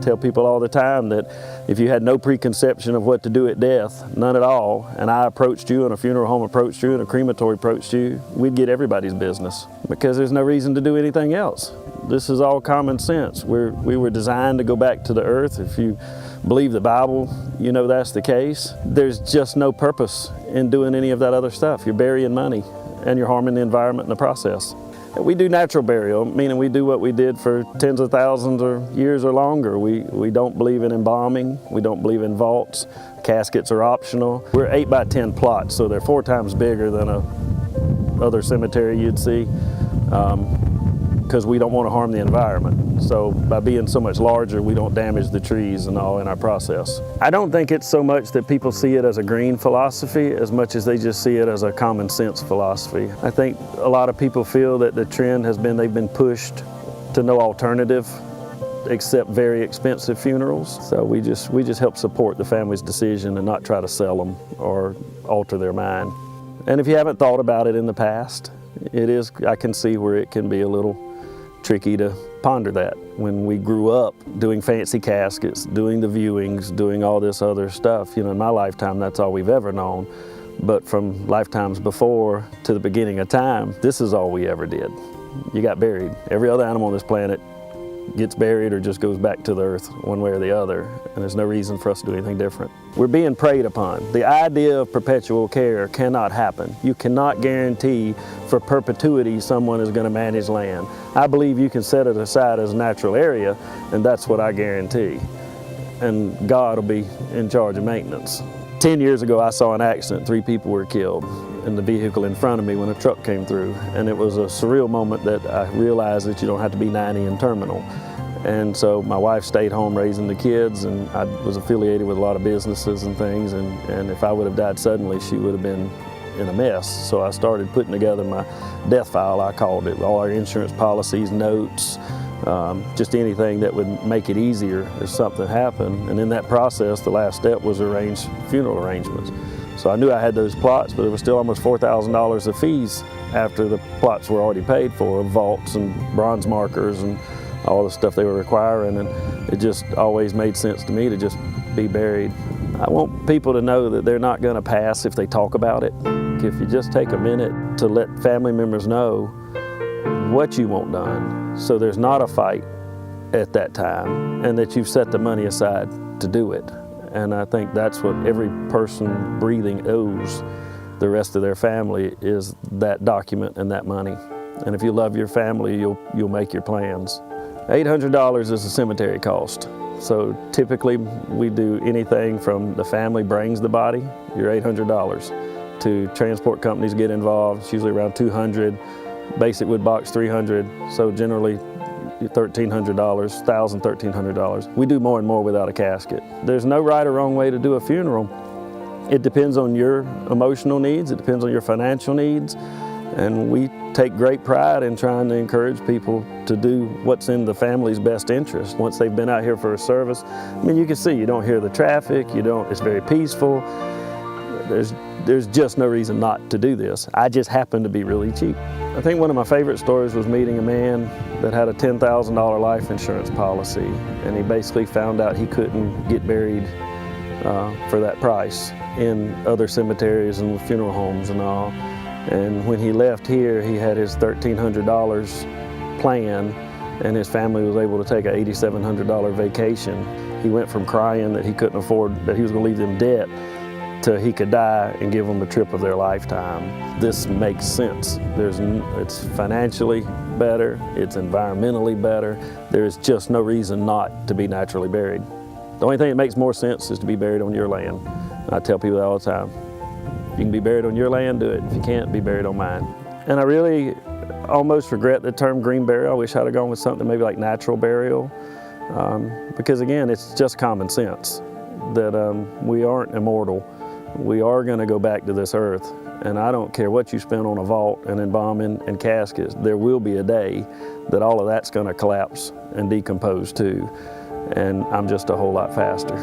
Tell people all the time that if you had no preconception of what to do at death, none at all, and I approached you and a funeral home approached you and a crematory approached you, we'd get everybody's business because there's no reason to do anything else. This is all common sense. We were designed to go back to the earth. If you believe the Bible, you know that's the case. There's just no purpose in doing any of that other stuff. You're burying money and you're harming the environment in the process. We do natural burial, meaning we do what we did for tens of thousands or years or longer. We don't believe in embalming. We don't believe in vaults. Caskets are optional. We're 8 by 10 plots, so they're 4 times bigger than a other cemetery you'd see, because we don't want to harm the environment. So by being so much larger, we don't damage the trees and all in our process. I don't think it's so much that people see it as a green philosophy as much as they just see it as a common sense philosophy. I think a lot of people feel that the trend has been they've been pushed to no alternative except very expensive funerals. So we just help support the family's decision and not try to sell them or alter their mind. And if you haven't thought about it in the past, I can see where it can be a little tricky to ponder that. When we grew up doing fancy caskets, doing the viewings, doing all this other stuff, in my lifetime, that's all we've ever known. But from lifetimes before to the beginning of time, this is all we ever did. You got buried. Every other animal on this planet gets buried or just goes back to the earth one way or the other, and there's no reason for us to do anything different. We're being preyed upon. The idea of perpetual care cannot happen. You cannot guarantee for perpetuity someone is going to manage land. I believe you can set it aside as a natural area, and that's what I guarantee. And God will be in charge of maintenance. 10 years ago, I saw an accident. 3 people were killed in the vehicle in front of me when a truck came through. And it was a surreal moment that I realized that you don't have to be 90 and terminal. And so my wife stayed home raising the kids, and I was affiliated with a lot of businesses and things. And if I would have died suddenly, she would have been in a mess. So I started putting together my death file, I called it, all our insurance policies, notes, just anything that would make it easier if something happened. And in that process, the last step was arrange funeral arrangements. So I knew I had those plots, but there was still almost $4,000 of fees after the plots were already paid for, of vaults and bronze markers and all the stuff they were requiring. And it just always made sense to me to just be buried. I want people to know that they're not going to pass if they talk about it. If you just take a minute to let family members know what you want done, so there's not a fight at that time, and that you've set the money aside to do it. And I think that's what every person breathing owes the rest of their family, is that document and that money. And if you love your family, you'll make your plans. $800 is the cemetery cost. So typically we do anything from the family brings the body, you're $800, to transport companies get involved. It's usually around $200. Basic wood box, $300, so generally $1,300, $1,000, $1,300. We do more and more without a casket. There's no right or wrong way to do a funeral. It depends on your emotional needs, it depends on your financial needs, and we take great pride in trying to encourage people to do what's in the family's best interest. Once they've been out here for a service, I mean, you can see, you don't hear the traffic, it's very peaceful. There's just no reason not to do this. I just happen to be really cheap. I think one of my favorite stories was meeting a man that had a $10,000 life insurance policy, and he basically found out he couldn't get buried for that price in other cemeteries and funeral homes and all. And when he left here, he had his $1,300 plan, and his family was able to take an $8,700 vacation. He went from crying that he couldn't afford, that he was going to leave them debt, to he could die and give them the trip of their lifetime. This makes sense. It's financially better, it's environmentally better. There's just no reason not to be naturally buried. The only thing that makes more sense is to be buried on your land. I tell people that all the time. If you can be buried on your land, do it. If you can't, be buried on mine. And I really almost regret the term green burial. I wish I'd have gone with something maybe like natural burial, because again, it's just common sense that we aren't immortal. We are going to go back to this earth, and I don't care what you spend on a vault and embalming and caskets, there will be a day that all of that's going to collapse and decompose too, and I'm just a whole lot faster.